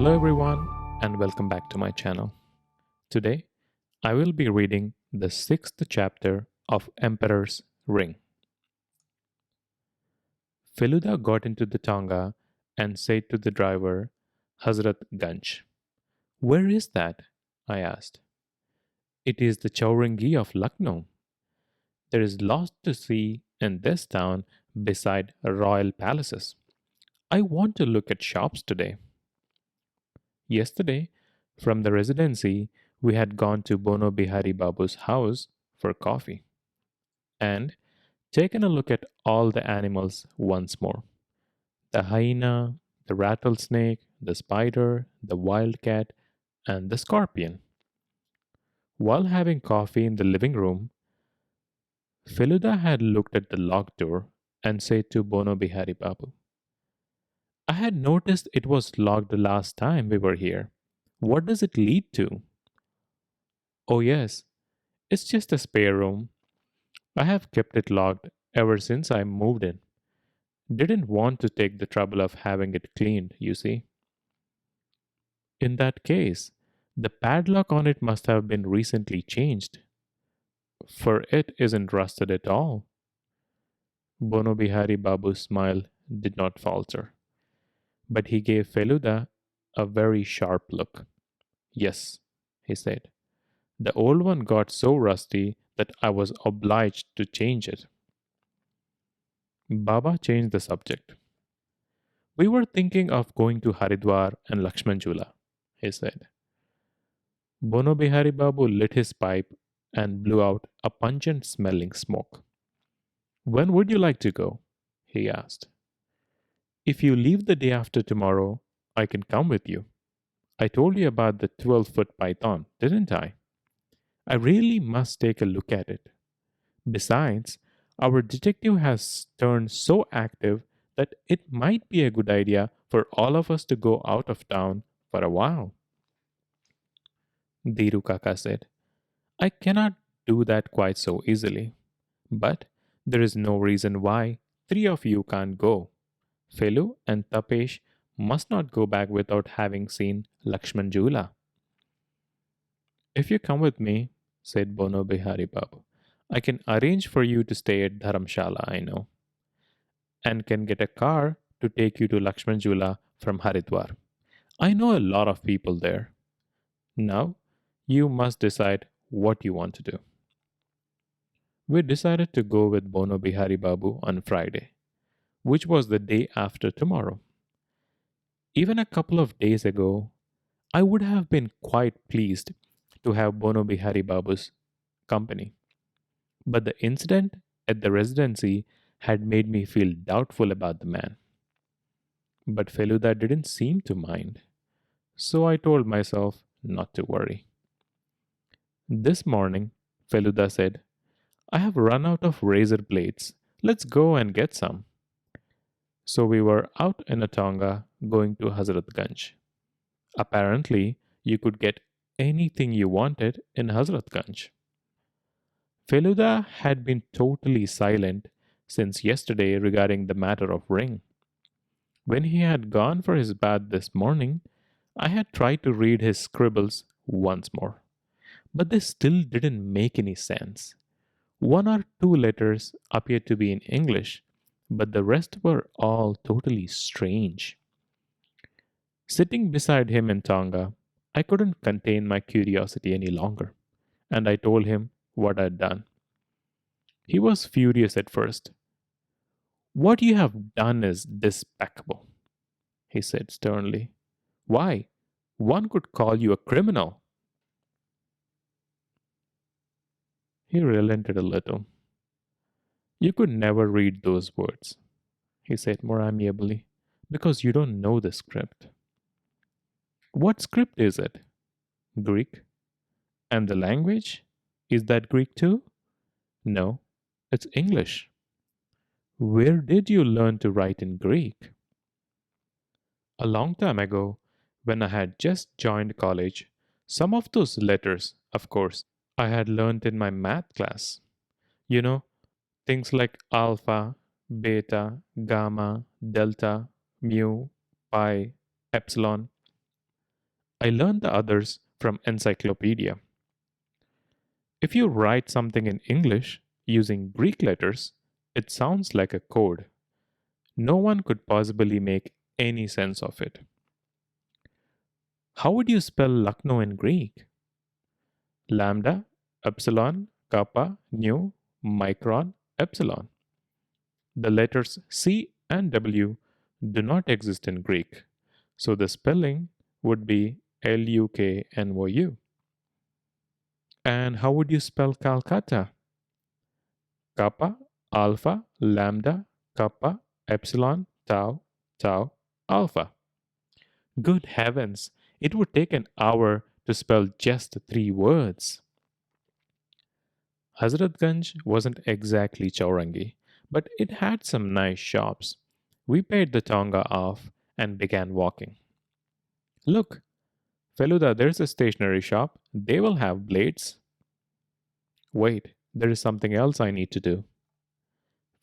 Hello everyone and welcome back to my channel. Today I will be reading the 6th chapter of Emperor's Ring. Feluda got into the Tonga and said to the driver, Hazrat Ganj. Where is that? I asked. It is the Chowringhee of Lucknow. There is lots to see in this town beside royal palaces. I want to look at shops today. Yesterday, from the residency, we had gone to Bono Bihari Babu's house for coffee and taken a look at all the animals once more: the hyena, the rattlesnake, the spider, the wildcat, and the scorpion. While having coffee in the living room, Feluda had looked at the locked door and said to Bono Bihari Babu, I had noticed it was locked the last time we were here. What does it lead to? Oh, yes, it's just a spare room. I have kept it locked ever since I moved in. Didn't want to take the trouble of having it cleaned, you see. In that case, the padlock on it must have been recently changed, for it isn't rusted at all. Bono Bihari Babu's smile did not falter, but he gave Feluda a very sharp look. Yes, he said. The old one got so rusty that I was obliged to change it. Baba changed the subject. We were thinking of going to Haridwar and Lakshmanjula, he said. Bono Bihari Babu lit his pipe and blew out a pungent smelling smoke. When would you like to go? He asked. If you leave the day after tomorrow, I can come with you. I told you about the 12-foot python, didn't I? I really must take a look at it. Besides, our detective has turned so active that it might be a good idea for all of us to go out of town for a while. Dhiru Kaka said, I cannot do that quite so easily. But there is no reason why three of you can't go. Felu and Tapesh must not go back without having seen Lakshmanjula. If you come with me, said Bono Bihari Babu, I can arrange for you to stay at Dharamshala, I know, and can get a car to take you to Lakshmanjula from Haridwar. I know a lot of people there. Now, you must decide what you want to do. We decided to go with Bono Bihari Babu on Friday, which was the day after tomorrow. Even a couple of days ago, I would have been quite pleased to have Bono Bihari Babu's company. But the incident at the residency had made me feel doubtful about the man. But Feluda didn't seem to mind, so I told myself not to worry. This morning, Feluda said, I have run out of razor blades. Let's go and get some. So we were out in a tonga going to Hazratganj. Apparently, you could get anything you wanted in Hazratganj. Feluda had been totally silent since yesterday regarding the matter of ring. When he had gone for his bath this morning, I had tried to read his scribbles once more, but they still didn't make any sense. One or two letters appeared to be in English, but the rest were all totally strange. Sitting beside him in Tonga, I couldn't contain my curiosity any longer, and I told him what I'd done. He was furious at first. What you have done is despicable, he said sternly. Why? One could call you a criminal. He relented a little. You could never read those words, he said more amiably, because you don't know the script. What script is it? Greek. And the language? Is that Greek too? No, it's English. Where did you learn to write in Greek? A long time ago, when I had just joined college, some of those letters, of course, I had learned in my math class. You know, things like alpha, beta, gamma, delta, mu, pi, epsilon. I learned the others from encyclopedia. If you write something in English using Greek letters, it sounds like a code. No one could possibly make any sense of it. How would you spell Lucknow in Greek? Lambda, epsilon, kappa, nu, micron, epsilon. The letters C and W do not exist in Greek, so the spelling would be Luknou. And how would you spell Calcutta? Kappa, alpha, lambda, kappa, epsilon, tau, tau, alpha. Good heavens, it would take an hour to spell just 3 words. Hazratganj wasn't exactly Chaurangi, but it had some nice shops. We paid the Tonga off and began walking. Look, Feluda, there's a stationery shop. They will have blades. Wait, there is something else I need to do.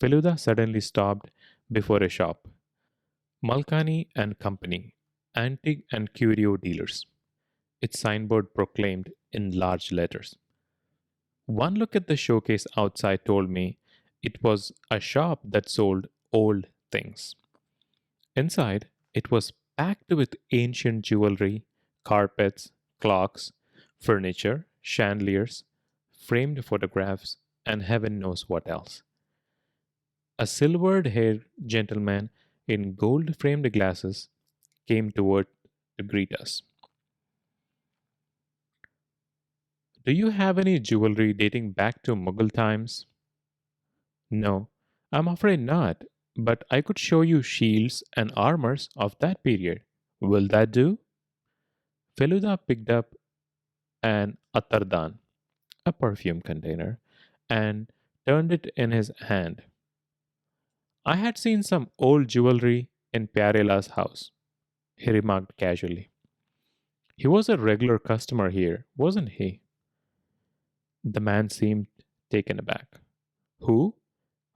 Feluda suddenly stopped before a shop. Malkani and Company, antique and curio dealers. Its signboard proclaimed in large letters. One look at the showcase outside told me it was a shop that sold old things. Inside, it was packed with ancient jewelry, carpets, clocks, furniture, chandeliers, framed photographs, and heaven knows what else. A silvered haired gentleman in gold framed glasses came toward to greet us. Do you have any jewelry dating back to Mughal times? No, I'm afraid not, but I could show you shields and armors of that period. Will that do? Feluda picked up an attardan, a perfume container, and turned it in his hand. I had seen some old jewelry in Pyarela's house, he remarked casually. He was a regular customer here, wasn't he? The man seemed taken aback. Who?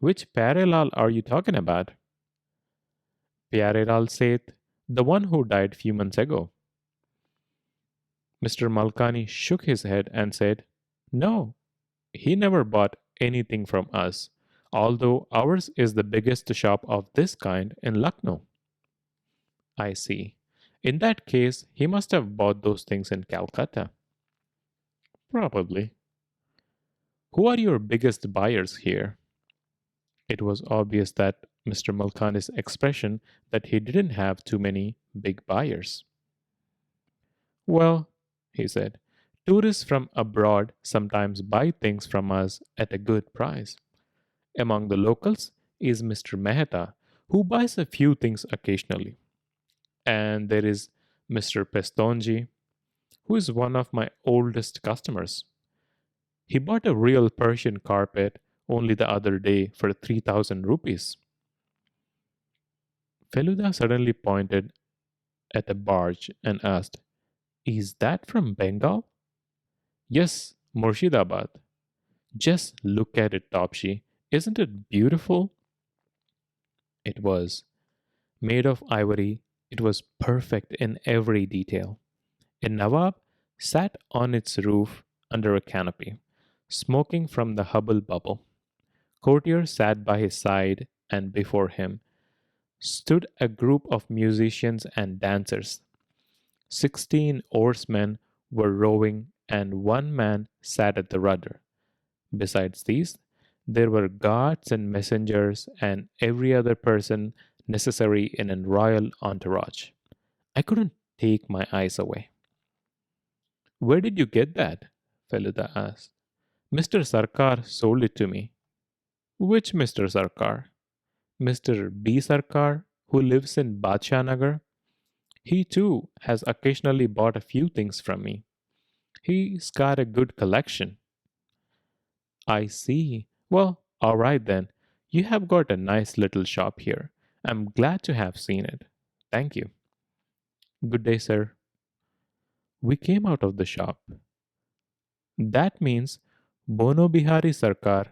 Which Pyarelal are you talking about? Pyarelal Seth, the one who died few months ago. Mr. Malkani shook his head and said, No, he never bought anything from us, although ours is the biggest shop of this kind in Lucknow. I see. In that case, he must have bought those things in Calcutta. Probably. Who are your biggest buyers here? It was obvious that Mr. Malkani's expression that he didn't have too many big buyers. Well, he said, tourists from abroad sometimes buy things from us at a good price. Among the locals is Mr. Mehta, who buys a few things occasionally. And there is Mr. Pestonji, who is one of my oldest customers. He bought a real Persian carpet only the other day for 3,000 rupees. Feluda suddenly pointed at a barge and asked, Is that from Bengal? Yes, Murshidabad. Just look at it, Topsy. Isn't it beautiful? It was. Made of ivory, it was perfect in every detail. A Nawab sat on its roof under a canopy, smoking from the hubble bubble. Courtiers sat by his side, and before him stood a group of musicians and dancers. 16 oarsmen were rowing, and one man sat at the rudder. Besides these, there were guards and messengers and every other person necessary in a royal entourage. I couldn't take my eyes away. Where did you get that? Feluda asked. Mr. Sarkar sold it to me. Which Mr. Sarkar? Mr. B. Sarkar, who lives in Badshahnagar? He too has occasionally bought a few things from me. He's got a good collection. I see. Well, all right then. You have got a nice little shop here. I'm glad to have seen it. Thank you. Good day, sir. We came out of the shop. That means Bono Bihari Sarkar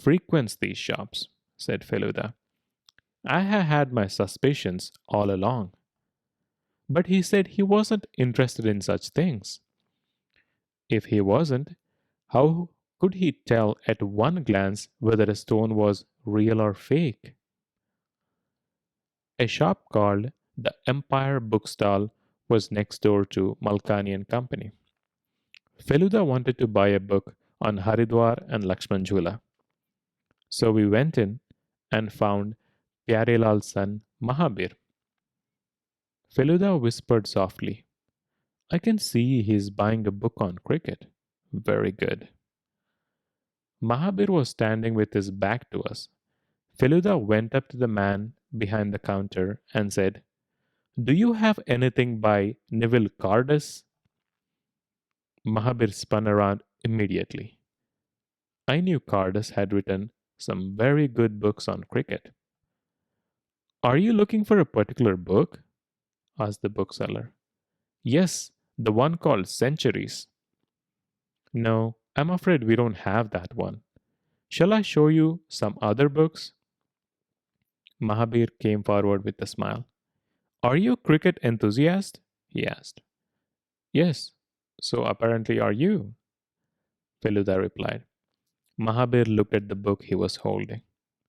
frequents these shops, said Feluda. I have had my suspicions all along. But he said he wasn't interested in such things. If he wasn't, how could he tell at one glance whether a stone was real or fake? A shop called the Empire Bookstall was next door to Malkani and Company. Feluda wanted to buy a book on Haridwar and Lakshman Jhula. So we went in and found Pyarelal's son Mahabir. Feluda whispered softly, I can see he's buying a book on cricket. Very good. Mahabir was standing with his back to us. Feluda went up to the man behind the counter and said, Do you have anything by Neville Cardus? Mahabir spun around immediately. I knew Cardus had written some very good books on cricket. Are you looking for a particular book? Asked the bookseller. Yes, the one called Centuries. No, I'm afraid we don't have that one. Shall I show you some other books? Mahabir came forward with a smile. Are you a cricket enthusiast? He asked. Yes, so apparently are you, Feluda replied. Mahabir looked at the book he was holding.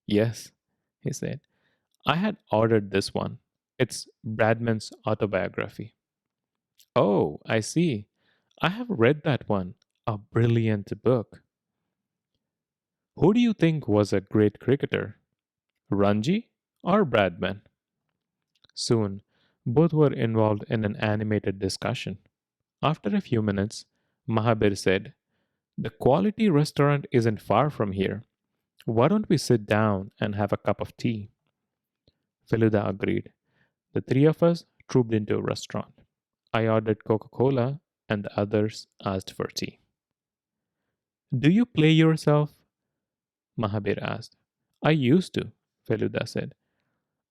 Yes, he said. I had ordered this one. It's Bradman's autobiography. Oh, I see. I have read that one. A brilliant book. Who do you think was a great cricketer? Ranji or Bradman? Soon, both were involved in an animated discussion. After a few minutes, Mahabir said, The quality restaurant isn't far from here. Why don't we sit down and have a cup of tea? Feluda agreed. The three of us trooped into a restaurant. I ordered Coca-Cola and the others asked for tea. Do you play yourself? Mahabir asked. I used to, Feluda said.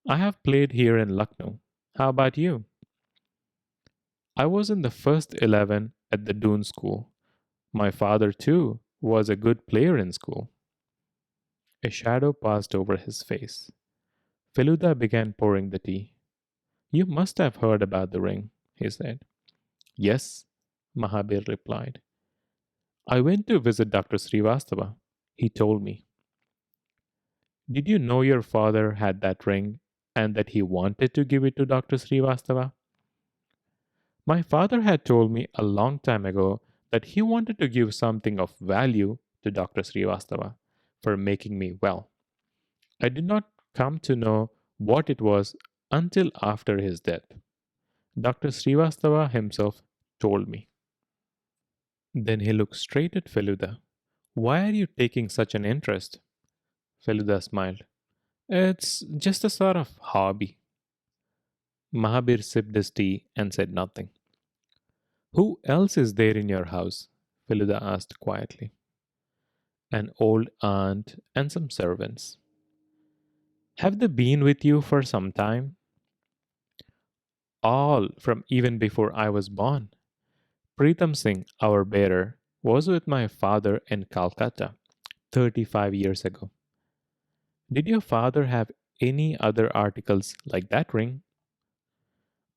I have played here in Lucknow. How about you? I was in the first 11 at the Doon School. My father, too, was a good player in school. A shadow passed over his face. Feluda began pouring the tea. You must have heard about the ring, he said. Yes, Mahabir replied. I went to visit Dr. Srivastava. He told me. Did you know your father had that ring and that he wanted to give it to Dr. Srivastava? My father had told me a long time ago that he wanted to give something of value to Dr. Srivastava for making me well. I did not come to know what it was until after his death. Dr. Srivastava himself told me. Then he looked straight at Feluda. Why are you taking such an interest? Feluda smiled. It's just a sort of hobby. Mahabir sipped his tea and said nothing. Who else is there in your house? Feluda asked quietly. An old aunt and some servants. Have they been with you for some time? All from even before I was born. Pritam Singh, our bearer, was with my father in Calcutta 35 years ago. Did your father have any other articles like that ring?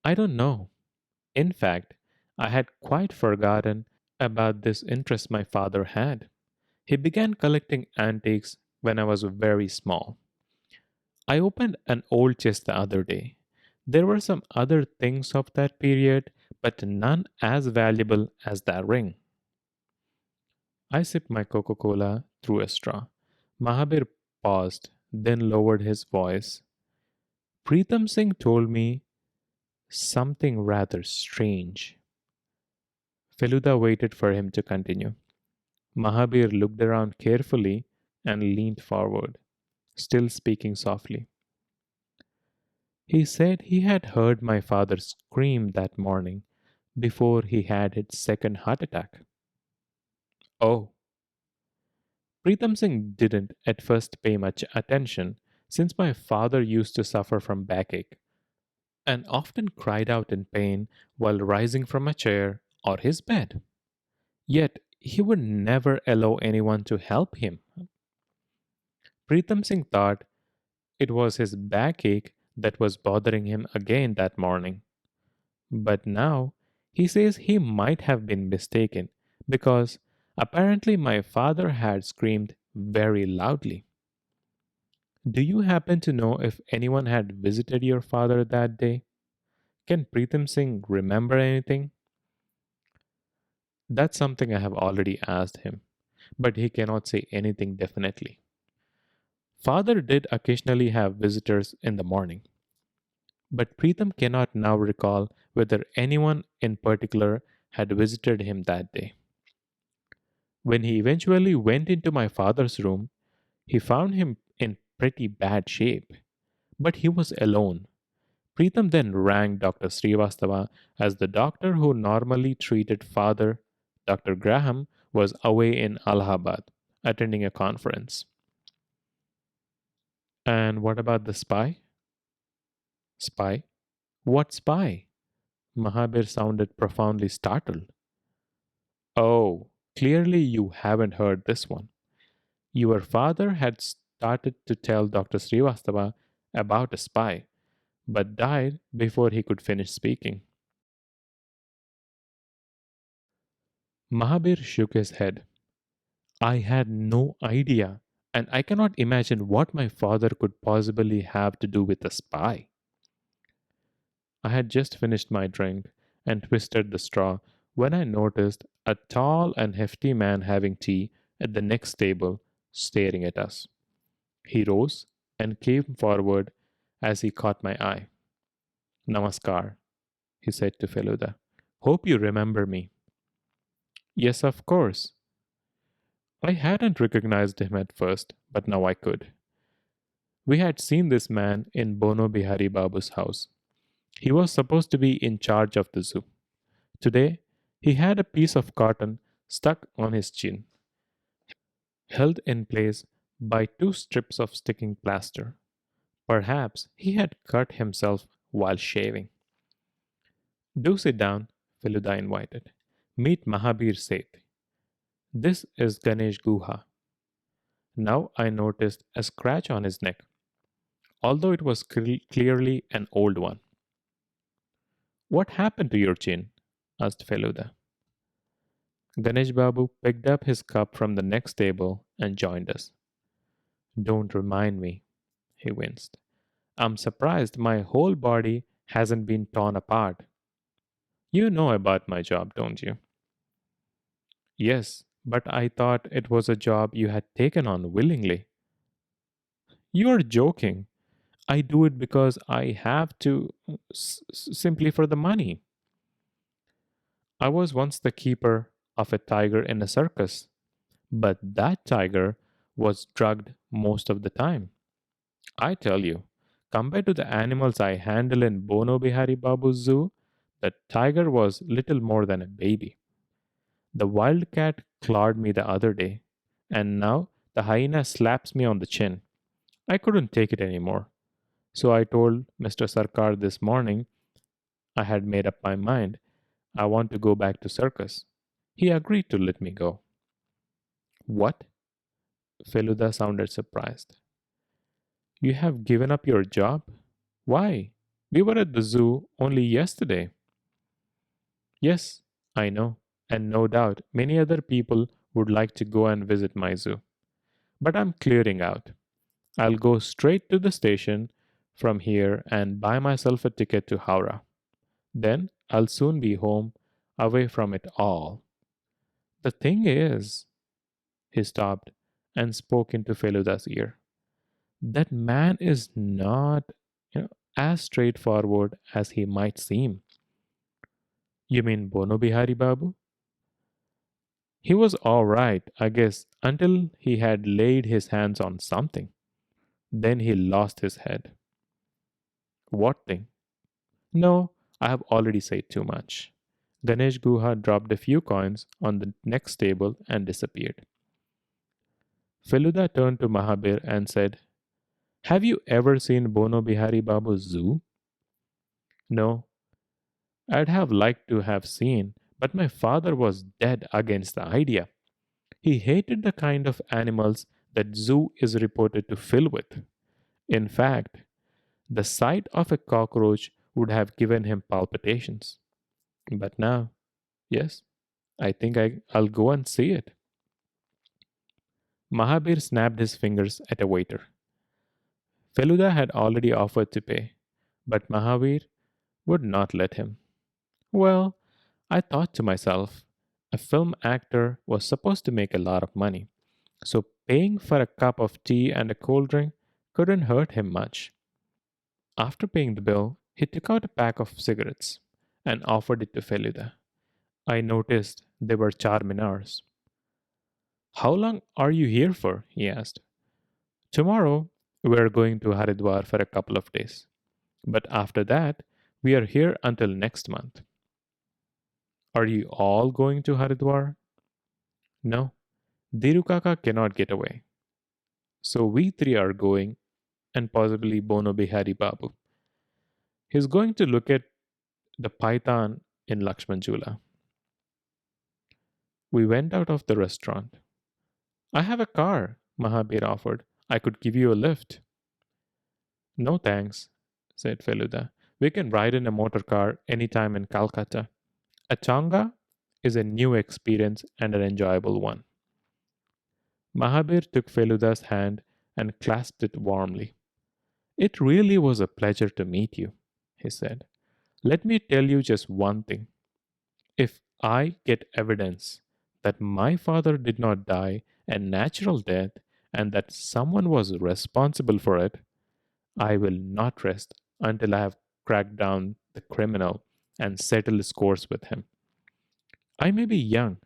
I don't know. In fact, I had quite forgotten about this interest my father had. He began collecting antiques when I was very small. I opened an old chest the other day. There were some other things of that period, but none as valuable as that ring. I sipped my Coca Cola through a straw. Mahabir paused, then lowered his voice. Pritam Singh told me something rather strange. Feluda waited for him to continue. Mahabir looked around carefully and leaned forward, still speaking softly. He said he had heard my father scream that morning before he had his second heart attack. Oh. Pritam Singh didn't at first pay much attention since my father used to suffer from backache and often cried out in pain while rising from a chair or his bed. Yet he would never allow anyone to help him. Pritam Singh thought it was his backache that was bothering him again that morning. But now he says he might have been mistaken because apparently my father had screamed very loudly. Do you happen to know if anyone had visited your father that day? Can Preetham Singh remember anything? That's something I have already asked him, but he cannot say anything definitely. Father did occasionally have visitors in the morning, but Preetham cannot now recall whether anyone in particular had visited him that day. When he eventually went into my father's room, he found him in pretty bad shape, but he was alone. Preetham then rang Dr. Srivastava as the doctor who normally treated father, Dr. Graham, was away in Allahabad attending a conference. And what about the spy? Spy? What spy? Mahabir sounded profoundly startled. Oh, clearly you haven't heard this one. Your father had started to tell Dr. Srivastava about a spy, but died before he could finish speaking. Mahabir shook his head. I had no idea, and I cannot imagine what my father could possibly have to do with a spy. I had just finished my drink and twisted the straw when I noticed a tall and hefty man having tea at the next table staring at us. He rose and came forward as he caught my eye. Namaskar, he said to Feluda. Hope you remember me. Yes, of course. I hadn't recognized him at first, but now I could. We had seen this man in Bono Bihari Babu's house. He was supposed to be in charge of the zoo. Today, he had a piece of cotton stuck on his chin, held in place by two strips of sticking plaster. Perhaps he had cut himself while shaving. Do sit down, Feluda invited. Meet Mahabir Seth. This is Ganesh Guha. Now I noticed a scratch on his neck, although it was clearly an old one. What happened to your chin? Asked Feluda. Ganesh Babu picked up his cup from the next table and joined us. Don't remind me, he winced. I'm surprised my whole body hasn't been torn apart. You know about my job, don't you? Yes, but I thought it was a job you had taken on willingly. You're joking. I do it because I have to, simply for the money. I was once the keeper of a tiger in a circus, but that tiger was drugged most of the time. I tell you, compared to the animals I handle in Bono Bihari Babu's zoo, the tiger was little more than a baby. The wildcat clawed me the other day, and now the hyena slaps me on the chin. I couldn't take it anymore. So I told Mr. Sarkar this morning I had made up my mind. I want to go back to circus. He agreed to let me go. What? Feluda sounded surprised. You have given up your job? Why? We were at the zoo only yesterday. Yes, I know, and no doubt many other people would like to go and visit my zoo. But I'm clearing out. I'll go straight to the station from here and buy myself a ticket to Howrah. Then I'll soon be home, away from it all. The thing is, he stopped and spoke into Feluda's ear. That man is not, as straightforward as he might seem. You mean Bono Bihari Babu? He was all right, I guess, until he had laid his hands on something. Then he lost his head. What thing? No, I have already said too much. Ganesh Guha dropped a few coins on the next table and disappeared. Feluda turned to Mahabir and said, Have you ever seen Bono Bihari Babu's zoo? No, I'd have liked to have seen, but my father was dead against the idea. He hated the kind of animals that zoo is reported to fill with. In fact, the sight of a cockroach would have given him palpitations. But now, yes, I think I'll go and see it. Mahabir snapped his fingers at a waiter. Feluda had already offered to pay, but Mahavir would not let him. Well, I thought to myself, a film actor was supposed to make a lot of money, so paying for a cup of tea and a cold drink couldn't hurt him much. After paying the bill, he took out a pack of cigarettes and offered it to Feluda. I noticed they were Charminars. How long are you here for? He asked. Tomorrow, we're going to Haridwar for a couple of days. But after that, we are here until next month. Are you all going to Haridwar? No, Dhiru Kaka cannot get away. So we three are going, and possibly Bono Bihari Babu. He's going to look at the Python in Lakshmanjula. We went out of the restaurant. I have a car, Mahabir offered. I could give you a lift. No thanks, said Feluda. We can ride in a motor car anytime in Calcutta. A changa is a new experience and an enjoyable one. Mahabir took Feluda's hand and clasped it warmly. It really was a pleasure to meet you, he said. Let me tell you just one thing. If I get evidence that my father did not die a natural death and that someone was responsible for it, I will not rest until I have cracked down the criminal and settled scores with him. I may be young,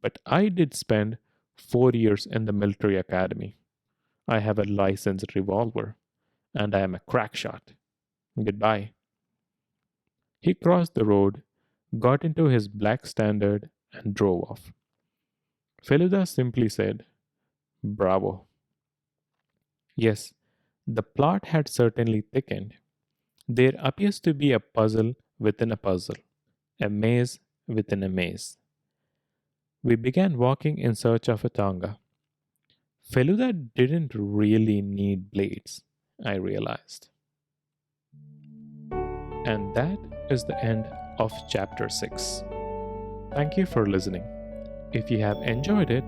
but I did spend 4 years in the military academy. I have a licensed revolver, and I am a crack shot. Goodbye. He crossed the road, got into his black standard, and drove off. Feluda simply said, Bravo. Yes, the plot had certainly thickened. There appears to be a puzzle within a puzzle, a maze within a maze. We began walking in search of a Tonga. Feluda didn't really need blades, I realized. And that is the end of chapter 6. Thank you for listening. If you have enjoyed it,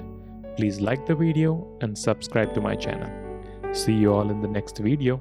please like the video and subscribe to my channel. See you all in the next video.